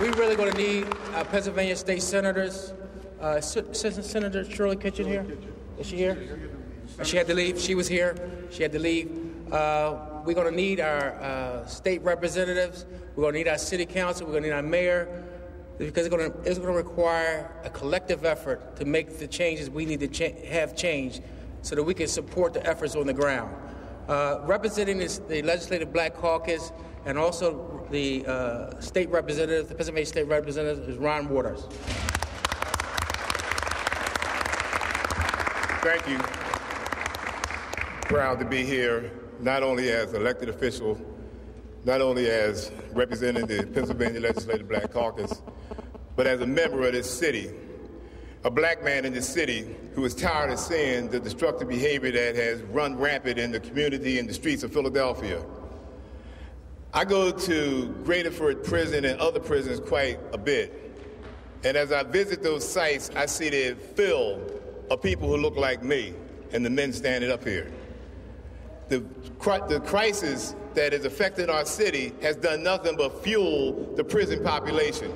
we really going to need Pennsylvania state senators. Senator Shirley Kitchen here? Is she here? She had to leave. She was here. She had to leave. We're going to need our state representatives. We're going to need our city council. We're going to need our mayor, because it's going to require a collective effort to make the changes we need to have changed so that we can support the efforts on the ground. Representing the Legislative Black Caucus and also the state representative, the Pennsylvania state representative, is Ron Waters. Thank you. Proud to be here, not only as elected official, not only as representing the Pennsylvania Legislative Black Caucus, but as a member of this city, a black man in this city who is tired of seeing the destructive behavior that has run rampant in the community and the streets of Philadelphia. I go to Graterford Prison and other prisons quite a bit, and as I visit those sites, I see they're filled of people who look like me and the men standing up here. The crisis that is affecting our city has done nothing but fuel the prison population,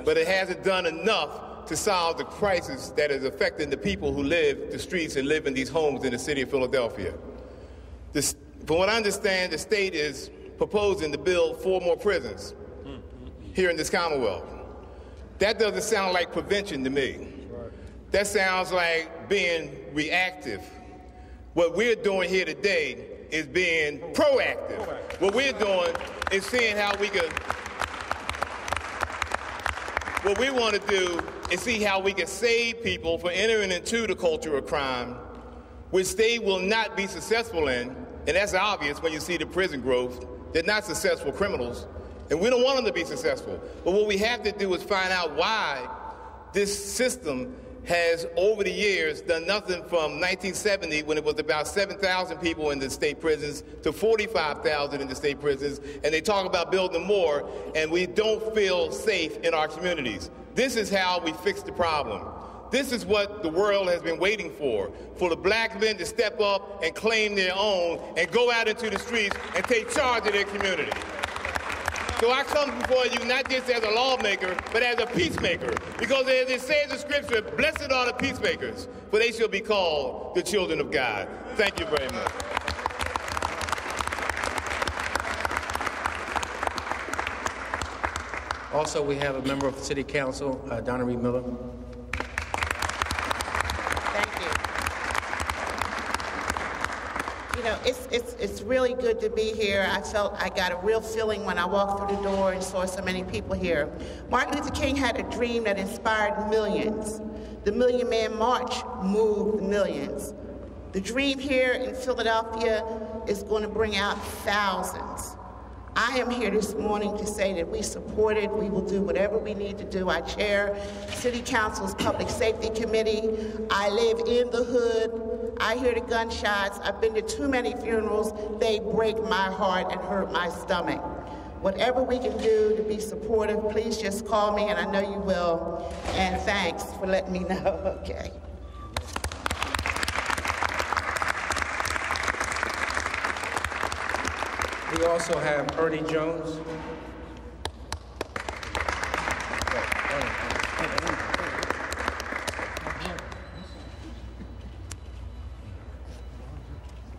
but it hasn't done enough to solve the crisis that is affecting the people who live the streets and live in these homes in the city of Philadelphia. From what I understand, the state is proposing to build 4 more prisons here in this Commonwealth. That doesn't sound like prevention to me. That sounds like being reactive. What we're doing here today is being proactive. What we're doing is seeing how we can, what we want to do is see how we can save people from entering into the culture of crime, which they will not be successful in, and that's obvious when you see the prison growth. They're not successful criminals, and we don't want them to be successful. But what we have to do is find out why this system has, over the years, done nothing from 1970, when it was about 7,000 people in the state prisons, to 45,000 in the state prisons, and they talk about building more, and we don't feel safe in our communities. This is how we fix the problem. This is what the world has been waiting for the black men to step up and claim their own and go out into the streets and take charge of their community. So I come before you not just as a lawmaker, but as a peacemaker. Because as it says in Scripture, blessed are the peacemakers, for they shall be called the children of God. Thank you very much. Also, we have a member of the City Council, Donna Reed Miller. You know, it's really good to be here. I got a real feeling when I walked through the door and saw so many people here. Martin Luther King had a dream that inspired millions. The Million Man March moved millions. The dream here in Philadelphia is going to bring out thousands. I am here this morning to say that we support it. We will do whatever we need to do. I chair City Council's Public Safety Committee. I live in the hood. I hear the gunshots. I've been to too many funerals. They break my heart and hurt my stomach. Whatever we can do to be supportive, please just call me, and I know you will. And thanks for letting me know. Okay. We also have Ernie Jones.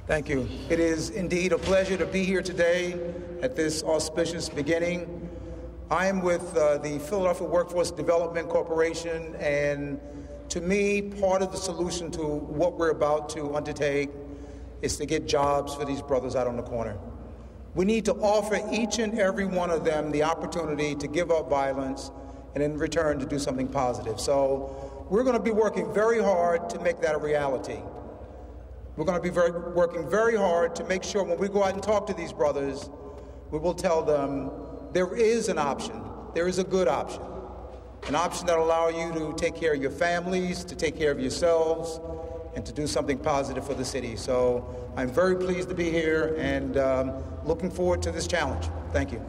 Thank you. It is indeed a pleasure to be here today at this auspicious beginning. I am with the Philadelphia Workforce Development Corporation, and to me, part of the solution to what we're about to undertake is to get jobs for these brothers out on the corner. We need to offer each and every one of them the opportunity to give up violence and in return to do something positive. So we're going to be working very hard to make that a reality. We're going to be working very hard to make sure when we go out and talk to these brothers, we will tell them there is an option. There is a good option. An option that will allow you to take care of your families, to take care of yourselves, and to do something positive for the city. So I'm very pleased to be here and looking forward to this challenge. Thank you.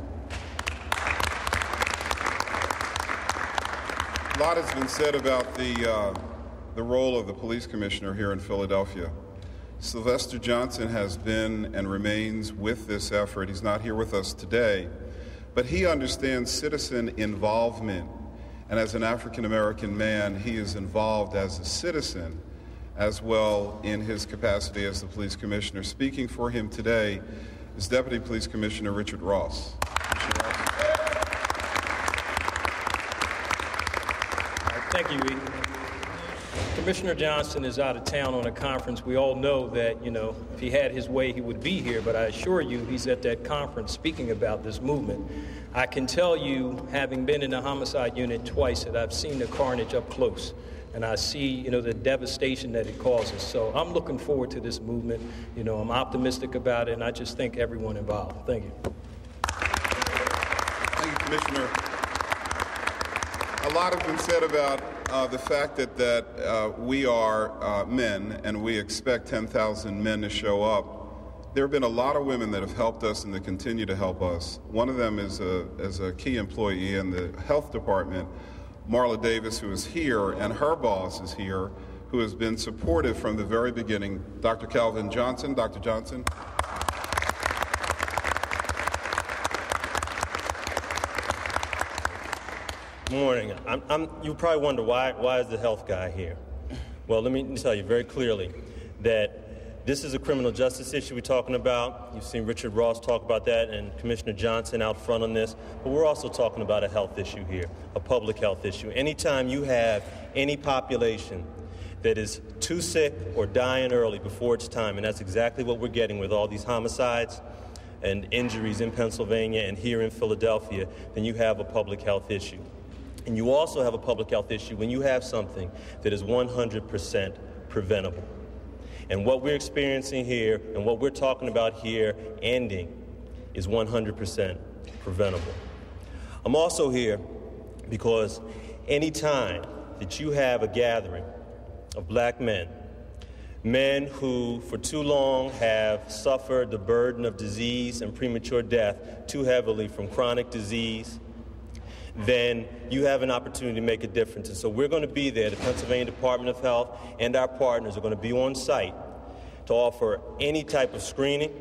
A lot has been said about the role of the police commissioner here in Philadelphia. Sylvester Johnson has been and remains with this effort. He's not here with us today, but he understands citizen involvement. And as an African-American man, he is involved as a citizen as well in his capacity as the police commissioner. Speaking for him today is Deputy Police Commissioner Richard Ross. Thank you, E. Commissioner Johnson is out of town on a conference. We all know that, if he had his way, he would be here, but I assure you he's at that conference speaking about this movement. I can tell you, having been in the homicide unit twice, that I've seen the carnage up close, and I see, the devastation that it causes. So I'm looking forward to this movement. I'm optimistic about it, and I just thank everyone involved. Thank you. Thank you, Commissioner. A lot has been said about the fact that we are men, and we expect 10,000 men to show up. There have been a lot of women that have helped us and that continue to help us. One of them is a key employee in the health department, Marla Davis, who is here, and her boss is here, who has been supportive from the very beginning. Dr. Calvin Johnson. Dr. Johnson. Good morning. You probably wonder why is the health guy here? Well, let me tell you very clearly that this is a criminal justice issue we're talking about. You've seen Richard Ross talk about that and Commissioner Johnson out front on this. But we're also talking about a health issue here, a public health issue. Anytime you have any population that is too sick or dying early before its time, and that's exactly what we're getting with all these homicides and injuries in Pennsylvania and here in Philadelphia, then you have a public health issue. And you also have a public health issue when you have something that is 100% preventable. And what we're experiencing here and what we're talking about here ending is 100% preventable. I'm also here because any time that you have a gathering of black men who for too long have suffered the burden of disease and premature death too heavily from chronic disease, then you have an opportunity to make a difference. And so we're going to be there. The Pennsylvania Department of Health and our partners are going to be on site to offer any type of screening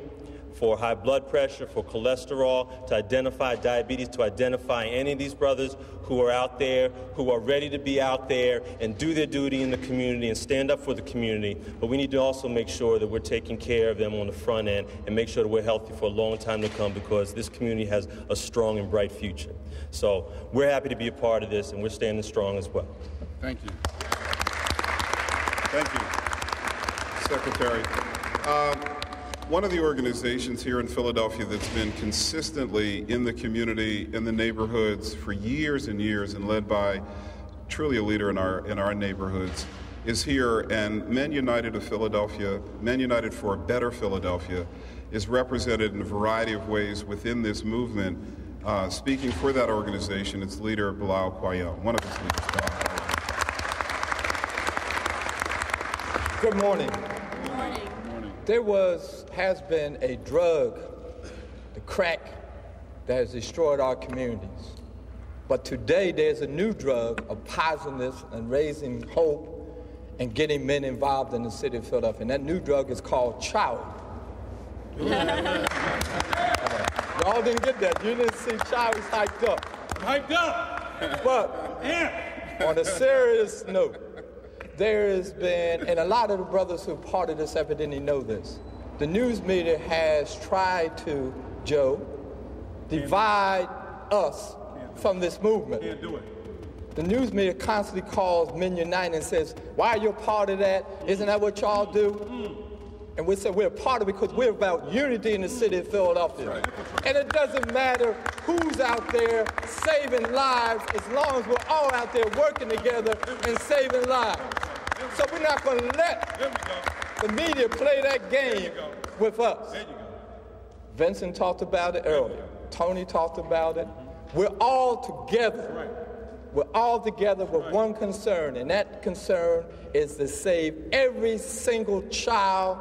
for high blood pressure, for cholesterol, to identify diabetes, to identify any of these brothers who are out there, who are ready to be out there and do their duty in the community and stand up for the community. But we need to also make sure that we're taking care of them on the front end and make sure that we're healthy for a long time to come, because this community has a strong and bright future. So we're happy to be a part of this, and we're standing strong as well. Thank you. Thank you, Secretary. One of the organizations here in Philadelphia that's been consistently in the community, in the neighborhoods for years and years, and led by truly a leader in our neighborhoods, is here. And Men United of Philadelphia, Men United for a Better Philadelphia, is represented in a variety of ways within this movement. Speaking for that organization, its leader, Bilal Qayyum, one of its leaders. Good morning. There has been a drug, the crack, that has destroyed our communities. But today there's a new drug of positiveness and raising hope and getting men involved in the city of Philadelphia. And that new drug is called child. Y'all didn't get that. You didn't see child was hyped up. Hyped up! But yeah. On a serious note, there has been, and a lot of the brothers who are part of this effort didn't know this, the news media has tried to, Joe, divide us from this movement. Can't do it. The news media constantly calls Men United and says, why are you a part of that? Isn't that what y'all do? And we say we're a part of it because we're about unity in the city of Philadelphia. Right. And it doesn't matter who's out there saving lives as long as we're all out there working together and saving lives. So we're not going to let the media play that game with us. Vincent talked about it earlier. Tony talked about it. We're all together. We're all together with one concern, and that concern is to save every single child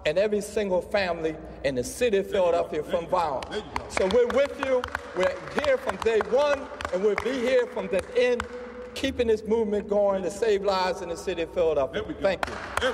and every single family in the city of Philadelphia from violence. So we're with you. We're here from day one, and we'll be here from the end, keeping this movement going to save lives in the city of Philadelphia. Thank you.